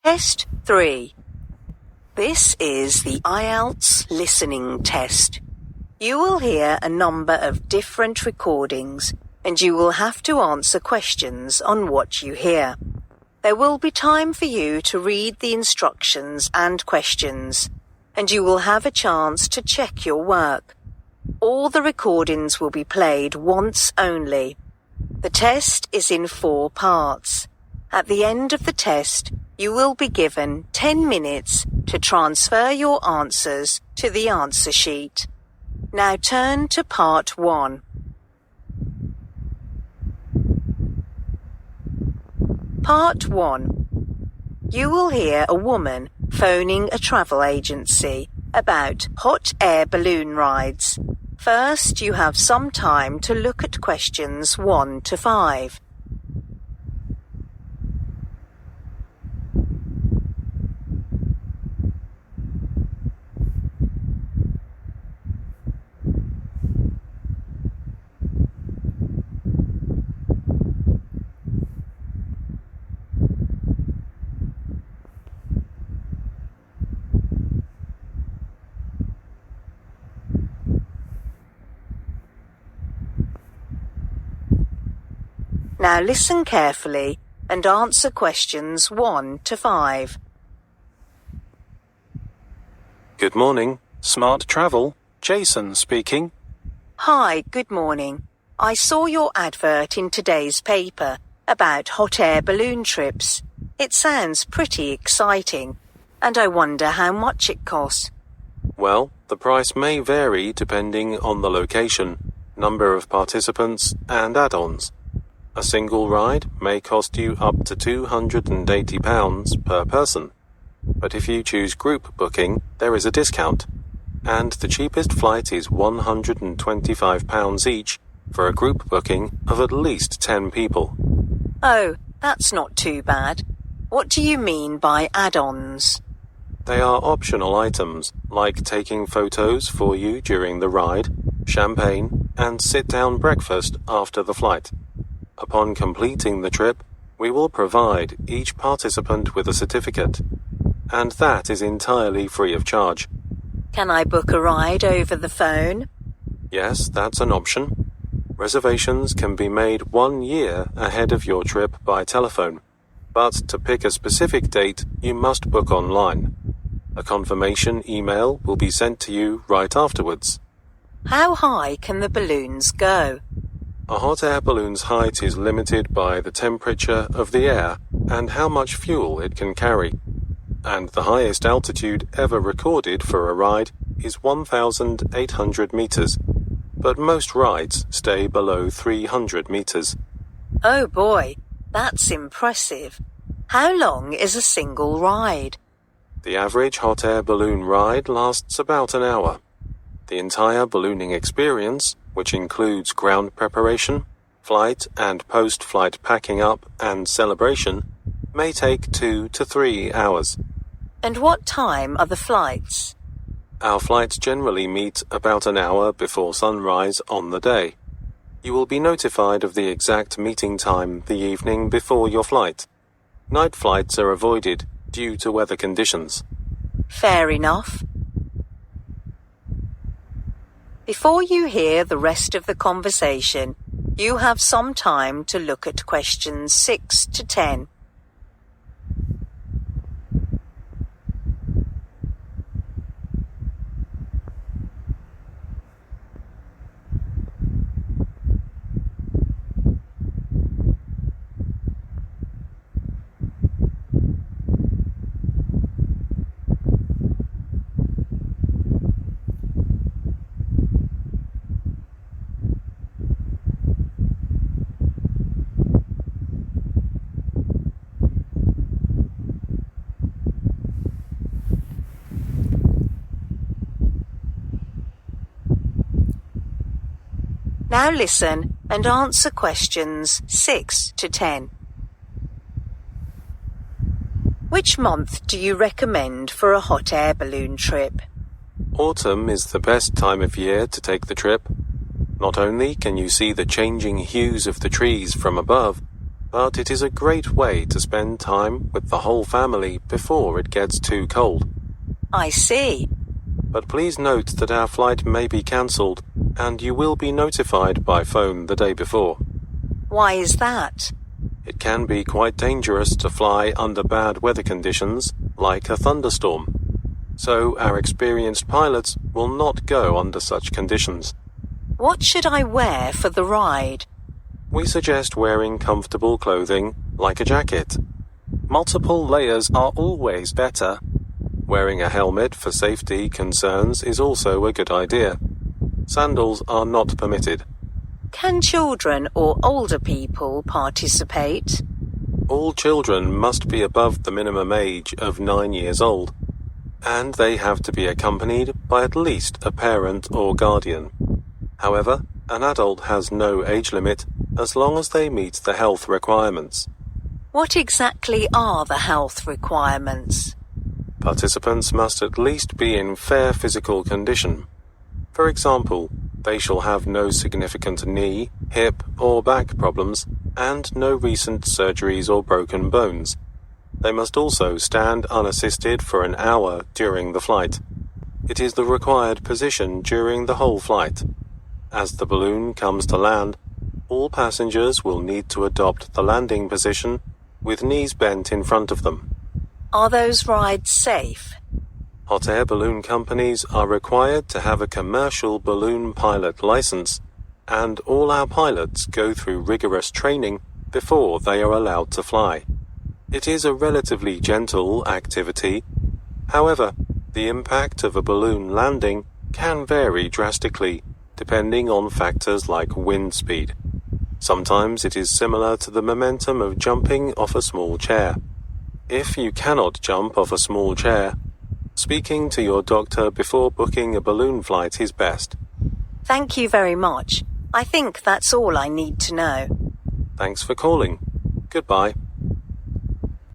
Test 3. This is the Ielts listening test. You will hear a number of different recordings, and you will have to answer questions on what you hear. There will be time for you to read the instructions and questions, and you will have a chance to check your work. All the recordings will be played once only. The test is in 4 parts. At the end of the test, you will be given 10 minutes to transfer your answers to the answer sheet. Now turn to part 1. Part 1. You will hear a woman phoning a travel agency about hot air balloon rides. First, you have some time to look at questions 1 to 5. Now listen carefully and answer questions 1 to 5. Good morning. Smart Travel. Jason speaking. Hi, good morning. I saw your advert in today's paper about hot air balloon trips. It sounds pretty exciting, and I wonder how much it costs. Well, the price may vary depending on the location, number of participants, and add-ons. A single ride may cost you up to £280 per person, but if you choose group booking, there is a discount, and the cheapest flight is £125 each for a group booking of at least 10 people. Oh, that's not too bad. What do you mean by add-ons? They are optional items, like taking photos for you during the ride, champagne, and sit-down breakfast after the flight. Upon completing the trip, we will provide each participant with a certificate, and that is entirely free of charge. Can I book a ride over the phone? Yes, that's an option. Reservations can be made 1 year ahead of your trip by telephone, but to pick a specific date, you must book online. A confirmation email will be sent to you right afterwards. How high can the balloons go? A hot air balloon's height is limited by the temperature of the air and how much fuel it can carry, and the highest altitude ever recorded for a ride is 1,800 meters, but most rides stay below 300 meters. Oh boy, that's impressive. How long is a single ride? The average hot air balloon ride lasts about an hour. The entire ballooning experience, which includes ground preparation, flight and post-flight packing up and celebration, may take 2 to 3 hours. And what time are the flights? Our flights generally meet about an hour before sunrise on the day. You will be notified of the exact meeting time the evening before your flight. Night flights are avoided due to weather conditions. Fair enough. Before you hear the rest of the conversation, you have some time to look at questions 6 to 10. Now listen and answer questions 6 to 10. Which month do you recommend for a hot air balloon trip? Autumn is the best time of year to take the trip. Not only can you see the changing hues of the trees from above, but it is a great way to spend time with the whole family before it gets too cold. I see. But please note that our flight may be cancelled, and you will be notified by phone the day before. Why is that? It can be quite dangerous to fly under bad weather conditions, like a thunderstorm. So our experienced pilots will not go under such conditions. What should I wear for the ride? We suggest wearing comfortable clothing, like a jacket. Multiple layers are always better. Wearing a helmet for safety concerns is also a good idea. Sandals are not permitted. Can children or older people participate? All children must be above the minimum age of 9 years old, and they have to be accompanied by at least a parent or guardian. However, an adult has no age limit as long as they meet the health requirements. What exactly are the health requirements? Participants must at least be in fair physical condition. For example, they shall have no significant knee, hip, or back problems, and no recent surgeries or broken bones. They must also stand unassisted for an hour during the flight. It is the required position during the whole flight. As the balloon comes to land, all passengers will need to adopt the landing position with knees bent in front of them. Are those rides safe? Hot air balloon companies are required to have a commercial balloon pilot license, and all our pilots go through rigorous training before they are allowed to fly. It is a relatively gentle activity. However, the impact of a balloon landing can vary drastically, depending on factors like wind speed. Sometimes it is similar to the momentum of jumping off a small chair. If you cannot jump off a small chair, speaking to your doctor before booking a balloon flight is best. Thank you very much. I think that's all I need to know. Thanks for calling. Goodbye.